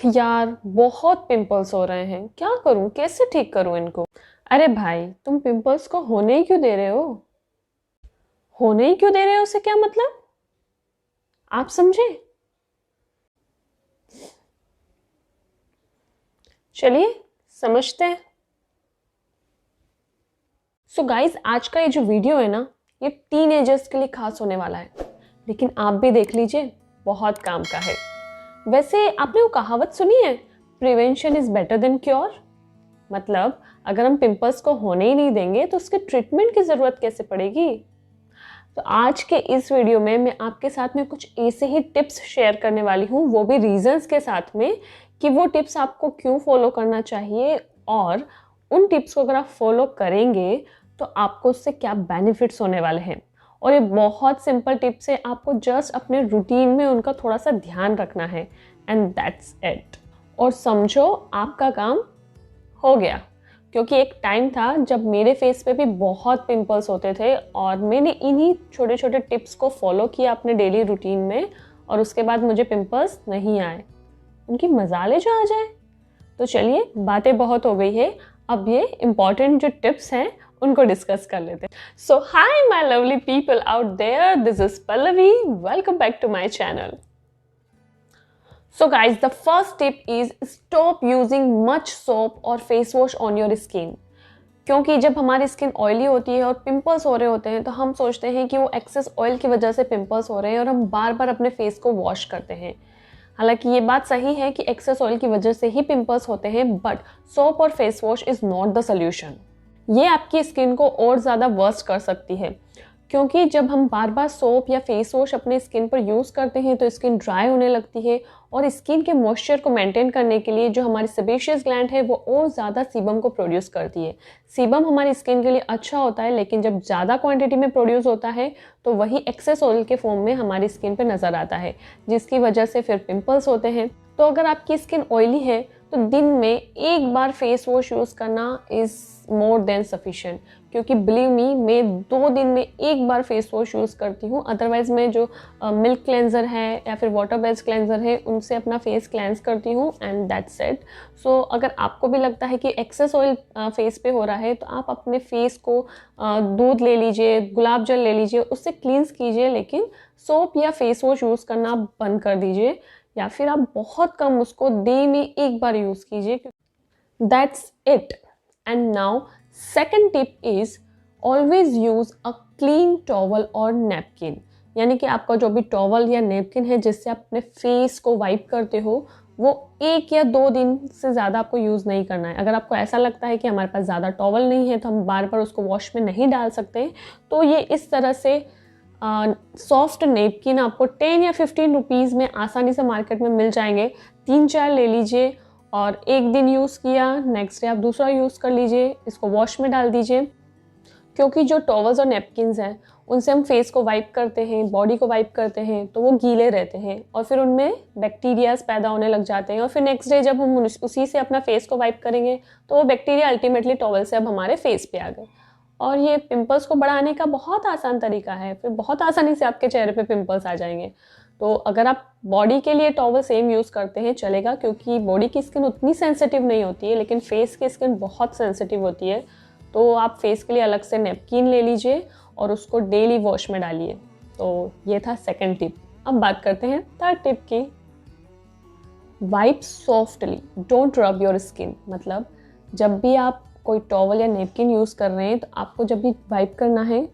यार बहुत पिंपल्स हो रहे हैं, क्या करूं, कैसे ठीक करूं इनको। अरे भाई, तुम पिंपल्स को होने ही क्यों दे रहे हो? होने ही क्यों दे रहे हो उसे क्या मतलब? आप समझे? चलिए समझते हैं। सो गाइस, आज का ये जो वीडियो है ना, ये टीनेजर्स के लिए खास होने वाला है। लेकिन आप भी देख लीजिए, बहुत काम का है। वैसे आपने वो कहावत सुनी है, prevention is better than cure. मतलब अगर हम पिंपल्स को होने ही नहीं देंगे तो उसके ट्रीटमेंट की जरूरत कैसे पड़ेगी। तो आज के इस वीडियो में मैं आपके साथ में कुछ ऐसे ही टिप्स शेयर करने वाली हूँ, वो भी रीजंस के साथ में, कि वो टिप्स आपको क्यों फॉलो करना चाहिए और उन टिप्स को अगर आप फॉलो करेंगे तो आपको उससे क्या बेनिफिट्स होने वाले हैं। और ये बहुत सिंपल टिप्स है, आपको जस्ट अपने रूटीन में उनका थोड़ा सा ध्यान रखना है एंड दैट्स इट। और समझो आपका काम हो गया। क्योंकि एक टाइम था जब मेरे फेस पे भी बहुत पिंपल्स होते थे और मैंने इन्हीं छोटे छोटे टिप्स को फॉलो किया अपने डेली रूटीन में, और उसके बाद मुझे पिंपल्स नहीं आए। उनकी मजाले जो आ जाए। तो चलिए, बातें बहुत हो गई है, अब ये इम्पॉर्टेंट जो टिप्स हैं उनको डिस्कस कर लेते हैं। So hi my lovely people out there, this is Pallavi, welcome back to my channel. So guys, the first tip is stop using much soap or face wash on your skin। क्योंकि जब हमारी skin oily होती है और pimples हो रहे होते हैं तो हम सोचते हैं कि वो एक्सेस ऑयल की वजह से पिंपल्स हो रहे हैं और हम बार बार अपने फेस को वॉश करते हैं। हालांकि ये बात सही है कि एक्सेस ऑयल की वजह से ही पिंपल्स होते हैं, बट सोप और face wash is not the solution. ये आपकी स्किन को और ज़्यादा वर्स्ट कर सकती है, क्योंकि जब हम बार बार सोप या फेस वॉश अपने स्किन पर यूज़ करते हैं तो स्किन ड्राई होने लगती है, और स्किन के मॉइस्चर को मेंटेन करने के लिए जो हमारी सेबेशियस ग्लैंड है वो और ज़्यादा सीबम को प्रोड्यूस करती है। सीबम हमारी स्किन के लिए अच्छा होता है, लेकिन जब ज़्यादा क्वांटिटी में प्रोड्यूस होता है तो वही एक्सेस ऑयल के फॉर्म में हमारी स्किन पर नज़र आता है, जिसकी वजह से फिर पिंपल्स होते हैं। तो अगर आपकी स्किन ऑयली है तो दिन में एक बार फेस वॉश यूज़ करना इज़ मोर देन सफिशिएंट। क्योंकि बिलीव मी, मैं 2 दिन में एक बार फेस वॉश यूज़ करती हूँ। अदरवाइज़ मैं जो मिल्क क्लेंजर है या फिर वाटर बेस्ड क्लेंजर है उनसे अपना फेस क्लेंस करती हूँ एंड दैट्स इट। सो अगर आपको भी लगता है कि एक्सेस ऑयल फेस पे हो रहा है तो आप अपने फेस को दूध ले लीजिए, गुलाब जल ले लीजिए, उससे क्लींस कीजिए, लेकिन सोप या फेस वॉश यूज़ करना बंद कर दीजिए, या फिर आप बहुत कम उसको डे में एक बार यूज़ कीजिए। That's it. And now second tip is always use a clean towel और नैपकिन। यानी कि आपका जो भी टॉवल या नैपकिन है जिससे आप अपने फेस को वाइप करते हो, वो 1 या 2 दिन से ज़्यादा आपको यूज़ नहीं करना है। अगर आपको ऐसा लगता है कि हमारे पास ज़्यादा टॉवल नहीं है तो हम बार बार उसको वॉश में नहीं डाल सकते, तो ये इस तरह से सॉफ्ट नैपकिन आपको 10 या 15 रुपीज़ में आसानी से मार्केट में मिल जाएंगे। 3-4 ले लीजिए और एक दिन यूज़ किया, नेक्स्ट डे आप दूसरा यूज़ कर लीजिए, इसको वॉश में डाल दीजिए। क्योंकि जो टॉवल्स और नैपकिन्स हैं उनसे हम फेस को वाइप करते हैं, बॉडी को वाइप करते हैं, तो वो गीले रहते हैं और फिर उनमें बैक्टीरियाज पैदा होने लग जाते हैं, और फिर नेक्स्ट डे जब हम उसी से अपना फेस को वाइप करेंगे तो वो बैक्टीरिया अल्टीमेटली टॉवल से अब हमारे फेस पे आ गए। और ये पिंपल्स को बढ़ाने का बहुत आसान तरीका है, फिर बहुत आसानी से आपके चेहरे पे पिंपल्स आ जाएंगे। तो अगर आप बॉडी के लिए टॉवल सेम यूज़ करते हैं चलेगा, क्योंकि बॉडी की स्किन उतनी सेंसिटिव नहीं होती है, लेकिन फेस की स्किन बहुत सेंसिटिव होती है। तो आप फेस के लिए अलग से नैपकिन ले लीजिए और उसको डेली वॉश में डालिए। तो ये था सेकंड टिप। अब बात करते हैं थर्ड टिप की। Wipe softly, don't rub your skin. मतलब जब भी आप कोई टॉवल या नैपकिन यूज़ कर रहे हैं तो आपको जब भी वाइप करना है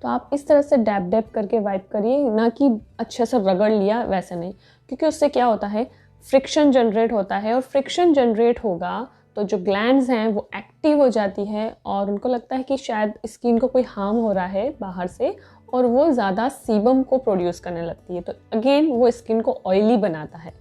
तो आप इस तरह से डैब डैब करके वाइप करिए, ना कि अच्छे से रगड़ लिया, वैसे नहीं। क्योंकि उससे क्या होता है, फ्रिक्शन जनरेट होता है, और फ्रिक्शन जनरेट होगा तो जो ग्लैंड्स हैं वो एक्टिव हो जाती है और उनको लगता है कि शायद स्किन को कोई हार्म हो रहा है बाहर से, और वो ज़्यादा सीबम को प्रोड्यूस करने लगती है। तो अगेन वो स्किन को ऑयली बनाता है।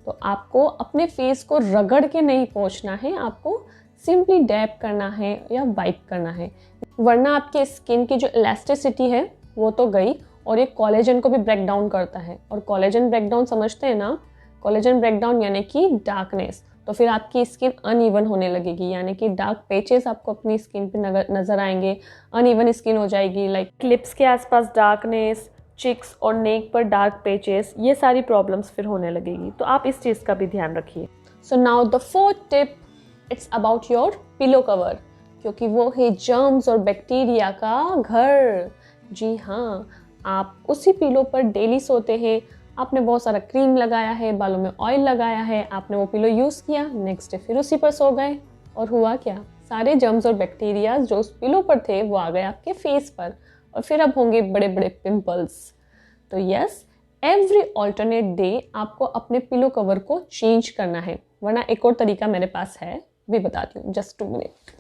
तो आपको अपने फेस को रगड़ के नहीं पोंछना है, आपको सिंपली डैब करना है या वाइप करना है, वरना आपके स्किन की जो इलास्टिसिटी है वो तो गई, और ये कोलेजन को भी ब्रेक डाउन करता है। और कोलेजन ब्रेक डाउन समझते हैं ना, कोलेजन ब्रेक डाउन यानी कि डार्कनेस। तो फिर आपकी स्किन अनइवन होने लगेगी, यानी कि डार्क पैचेस आपको अपनी स्किन पे नज़र आएंगे, अनइवन स्किन हो जाएगी, लाइक लिप्स के आसपास डार्कनेस, चिक्स और नेक पर डार्क पैचेस, ये सारी प्रॉब्लम्स फिर होने लगेगी। तो आप इस चीज़ का भी ध्यान रखिए। So now the fourth tip, it's about your pillow cover, क्योंकि वो है जर्म्स और बैक्टीरिया का घर। जी हाँ, आप उसी पिलो पर डेली सोते हैं, आपने बहुत सारा क्रीम लगाया है, बालों में ऑयल लगाया है, आपने वो पिलो यूज़ किया, नेक्स्ट डे फिर उसी पर सो गए, और हुआ क्या, सारे जर्म्स और बैक्टीरिया जो उस पिलो पर थे वो आ गए आपके फेस पर, और फिर अब होंगे बड़े बड़े पिंपल्स। तो यस, एवरी ऑल्टरनेट डे आपको अपने पिलो कवर को चेंज करना है, वरना एक और तरीका मेरे पास है, भी बताती हूँ, जस्ट 2 मिनट।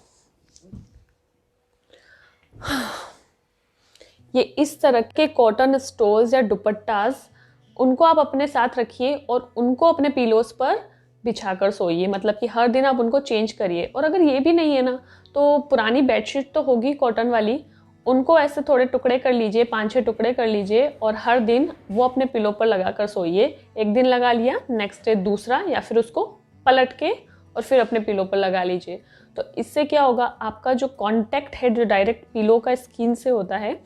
ये इस तरह के कॉटन स्टोल्स या दुपट्टास, उनको आप अपने साथ रखिए और उनको अपने पिलोस पर बिछाकर सोइए, मतलब कि हर दिन आप उनको चेंज करिए। और अगर ये भी नहीं है ना, तो पुरानी बेडशीट तो होगी कॉटन वाली, उनको ऐसे थोड़े टुकड़े कर लीजिए, 5-6 टुकड़े कर लीजिए, और हर दिन वो अपने पिलो पर लगा कर सोइए। एक दिन लगा लिया, नेक्स्ट डे दूसरा, या फिर उसको पलट के और फिर अपने पिलो पर लगा लीजिए। तो इससे क्या होगा, आपका जो कांटेक्ट है जो डायरेक्ट पिलो का स्किन से होता है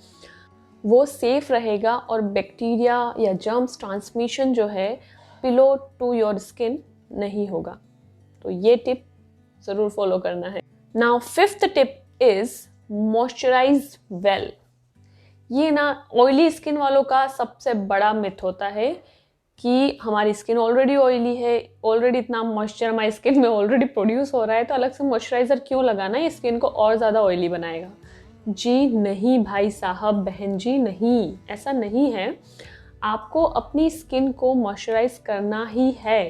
वो सेफ रहेगा, और बैक्टीरिया या जर्म्स ट्रांसमिशन जो है पिलो टू योर स्किन नहीं होगा। तो ये टिप ज़रूर फॉलो करना है। Now fifth tip is moisturise well. ये ना ऑयली स्किन वालों का सबसे बड़ा मिथ होता है कि हमारी स्किन ऑलरेडी ऑयली है, ऑलरेडी इतना मॉइस्चर हमारी स्किन में ऑलरेडी प्रोड्यूस हो रहा है, तो अलग से मॉइस्चराइज़र क्यों लगाना, ये स्किन को और ज़्यादा ऑयली बनाएगा। जी नहीं भाई साहब, बहन जी, नहीं, ऐसा नहीं है। आपको अपनी स्किन को मॉइस्चराइज करना ही है।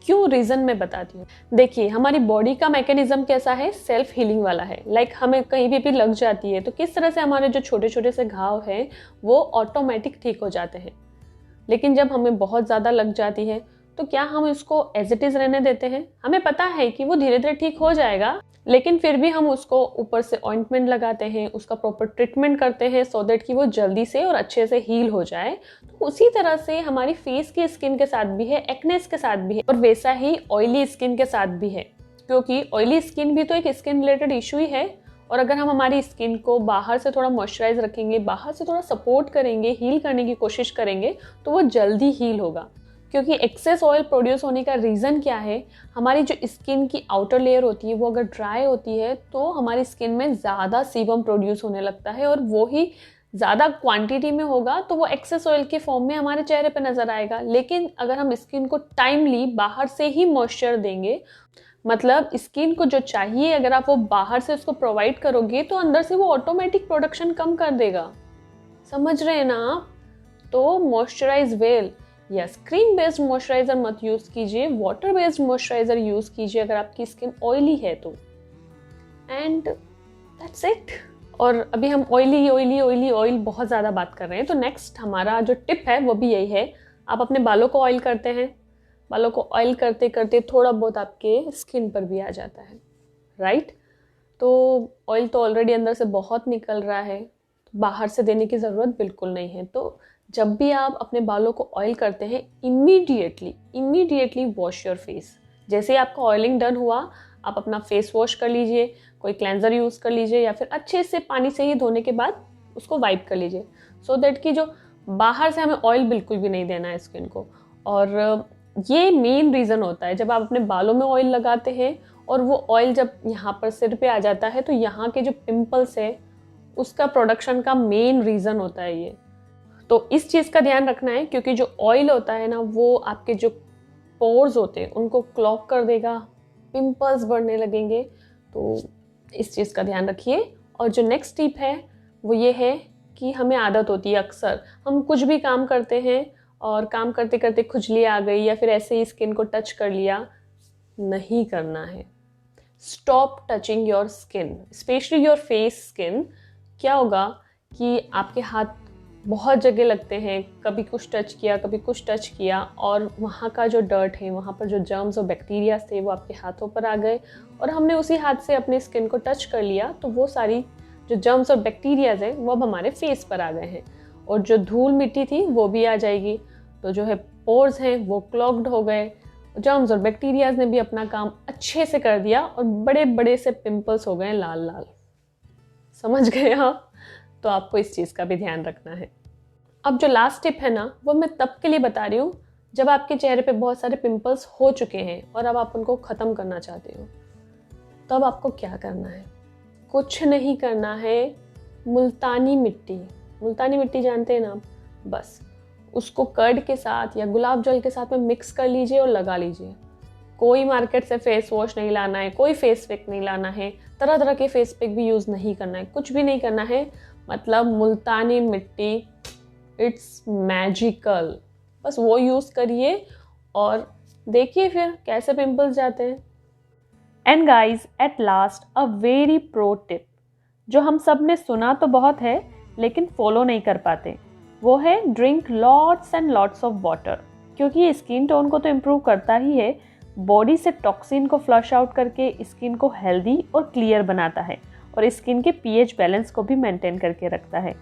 क्यों, रीज़न मैं बताती हूँ। देखिए, हमारी बॉडी का मैकेनिज्म कैसा है, सेल्फ हीलिंग वाला है। लाइक हमें कहीं भी लग जाती है तो किस तरह से हमारे जो छोटे छोटे से घाव हैं वो ऑटोमेटिक ठीक हो जाते हैं। लेकिन जब हमें बहुत ज़्यादा लग जाती है तो क्या हम इसको एज इट इज़ रहने देते हैं? हमें पता है कि वो धीरे धीरे ठीक हो जाएगा, लेकिन फिर भी हम उसको ऊपर से ऑइंटमेंट लगाते हैं, उसका प्रॉपर ट्रीटमेंट करते हैं सो दैट कि वो जल्दी से और अच्छे से हील हो जाए। तो उसी तरह से हमारी फेस की स्किन के साथ भी है, एक्नेस के साथ भी है, और वैसा ही ऑयली स्किन के साथ भी है, क्योंकि ऑयली स्किन भी तो एक स्किन रिलेटेड इशू ही है। और अगर हम हमारी स्किन को बाहर से थोड़ा मॉइस्चराइज रखेंगे, बाहर से थोड़ा सपोर्ट करेंगे, हील करने की कोशिश करेंगे, तो वो जल्दी हील होगा। क्योंकि एक्सेस ऑयल प्रोड्यूस होने का रीज़न क्या है, हमारी जो स्किन की आउटर लेयर होती है वो अगर ड्राई होती है तो हमारी स्किन में ज़्यादा सीबम प्रोड्यूस होने लगता है, और वो ही ज़्यादा क्वांटिटी में होगा तो वो एक्सेस ऑयल के फॉर्म में हमारे चेहरे पर नज़र आएगा। लेकिन अगर हम स्किन को टाइमली बाहर से ही मॉइस्चर देंगे, मतलब स्किन को जो चाहिए अगर आप वो बाहर से उसको प्रोवाइड करोगे, तो अंदर से वो ऑटोमेटिक प्रोडक्शन कम कर देगा। समझ रहे हैं ना आप? तो moisturise well. Yes, cream based moisturiser मत यूज़ कीजिए, वाटर बेस्ड मॉइस्चराइजर यूज़ कीजिए अगर आपकी स्किन ऑयली है तो। And that's it. और अभी हम ऑयल बहुत ज़्यादा बात कर रहे हैं, तो नेक्स्ट हमारा जो टिप है वो भी यही है। आप अपने बालों को ऑयल करते हैं, बालों को ऑयल करते करते थोड़ा बहुत आपके स्किन पर भी आ जाता है, राइट? तो ऑयल तो ऑलरेडी अंदर से बहुत निकल रहा है, तो बाहर से देने की ज़रूरत बिल्कुल नहीं है। तो जब भी आप अपने बालों को ऑयल करते हैं, इमीडिएटली वॉश योर फेस। जैसे ही आपका ऑयलिंग डन हुआ, आप अपना फेस वॉश कर लीजिए, कोई क्लेंजर यूज़ कर लीजिए, या फिर अच्छे से पानी से ही धोने के बाद उसको वाइप कर लीजिए, सो दैट कि जो बाहर से हमें ऑयल बिल्कुल भी नहीं देना है स्किन को। और ये मेन रीज़न होता है, जब आप अपने बालों में ऑयल लगाते हैं और वो ऑयल जब यहाँ पर सिर पे आ जाता है, तो यहाँ के जो पिंपल्स है उसका प्रोडक्शन का मेन रीज़न होता है ये। तो इस चीज़ का ध्यान रखना है, क्योंकि जो ऑयल होता है ना, वो आपके जो पोर्स होते हैं उनको क्लॉग कर देगा, पिंपल्स बढ़ने लगेंगे। तो इस चीज़ का ध्यान रखिए। और जो नेक्स्ट टिप है वो ये है कि हमें आदत होती है, अक्सर हम कुछ भी काम करते हैं और काम करते करते खुजली आ गई या फिर ऐसे ही स्किन को टच कर लिया। नहीं करना है। Stop touching your skin, specially your face skin. क्या होगा कि आपके हाथ बहुत जगह लगते हैं, कभी कुछ टच किया, कभी कुछ टच किया, और वहाँ का जो डर्ट है, वहाँ पर जो जर्म्स और बैक्टीरिया थे वो आपके हाथों पर आ गए, और हमने उसी हाथ से अपने स्किन को टच कर लिया, तो वो सारी जो जर्म्स और बैक्टीरियाज हैं वो अब हमारे फेस पर आ गए हैं, और जो धूल मिट्टी थी वो भी आ जाएगी। तो जो है पोर्स हैं वो क्लॉग्ड हो गए, जर्म्स और बैक्टीरियाज ने भी अपना काम अच्छे से कर दिया, और बड़े बड़े से पिंपल्स हो गए लाल लाल। समझ गए आप? तो आपको इस चीज़ का भी ध्यान रखना है। अब जो लास्ट टिप है ना, वो मैं तब के लिए बता रही हूँ जब आपके चेहरे पे बहुत सारे पिंपल्स हो चुके हैं और अब आप उनको ख़त्म करना चाहते हो, तब आपको क्या करना है? कुछ नहीं करना है। मुल्तानी मिट्टी जानते हैं ना आप? बस उसको कर्ड के साथ या गुलाब जल के साथ में मिक्स कर लीजिए और लगा लीजिए। कोई मार्केट से फेस वॉश नहीं लाना है, कोई फेस पैक नहीं लाना है, तरह तरह के फेस पैक भी यूज़ नहीं करना है, कुछ भी नहीं करना है। मतलब मुल्तानी मिट्टी, इट्स मैजिकल। बस वो यूज़ करिए और देखिए फिर कैसे पिंपल्स जाते हैं। And guys at last a very pro tip, जो हम सब ने सुना तो बहुत है लेकिन फॉलो नहीं कर पाते, वो है drink lots and lots of water. क्योंकि ये स्किन टोन को तो इम्प्रूव करता ही है, बॉडी से टॉक्सिन को फ्लश आउट करके स्किन को हेल्दी और क्लियर बनाता है और स्किन के पीएच बैलेंस को भी मेंटेन करके रखता है।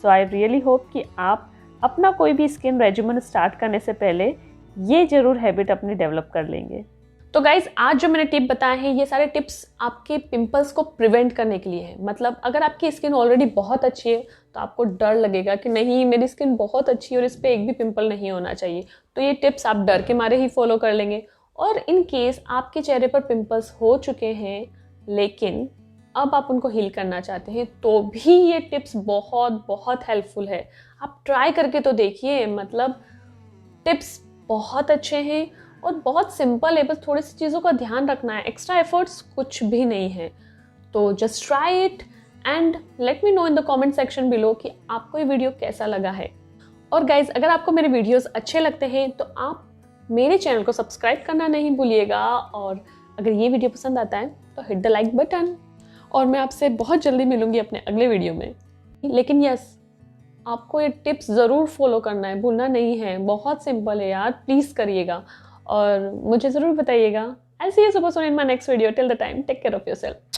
सो आई रियली होप कि आप अपना कोई भी स्किन रेजिमेंट स्टार्ट करने से पहले ये जरूर हैबिट अपनी डेवलप कर लेंगे। तो गाइज आज जो मैंने टिप बताए हैं ये सारे टिप्स आपके पिंपल्स को प्रिवेंट करने के लिए है। मतलब अगर आपकी स्किन ऑलरेडी बहुत अच्छी है तो आपको डर लगेगा कि नहीं मेरी स्किन बहुत अच्छी है और इस पर एक भी पिंपल नहीं होना चाहिए, तो ये टिप्स आप डर के मारे ही फॉलो कर लेंगे। और इन केस आपके चेहरे पर पिंपल्स हो चुके हैं लेकिन अब आप उनको हील करना चाहते हैं तो भी ये टिप्स बहुत बहुत हेल्पफुल है। आप ट्राई करके तो देखिए। मतलब टिप्स बहुत अच्छे हैं और बहुत सिंपल है, बस थोड़ी सी चीज़ों का ध्यान रखना है, एक्स्ट्रा एफर्ट्स कुछ भी नहीं है। तो just try it and let me know in the comment section below कि आपको ये वीडियो कैसा लगा है। और गाइज अगर आपको मेरे वीडियोस अच्छे लगते हैं तो आप मेरे चैनल को सब्सक्राइब करना नहीं भूलिएगा, और अगर ये वीडियो पसंद आता है तो हिट द लाइक बटन। और मैं आपसे बहुत जल्दी मिलूंगी अपने अगले वीडियो में। लेकिन यस, आपको ये टिप्स ज़रूर फॉलो करना है, भूलना नहीं है। बहुत सिंपल है यार, प्लीज़ करिएगा और मुझे ज़रूर बताइएगा। I'll see you super soon in my next video. Till the time, take care of yourself.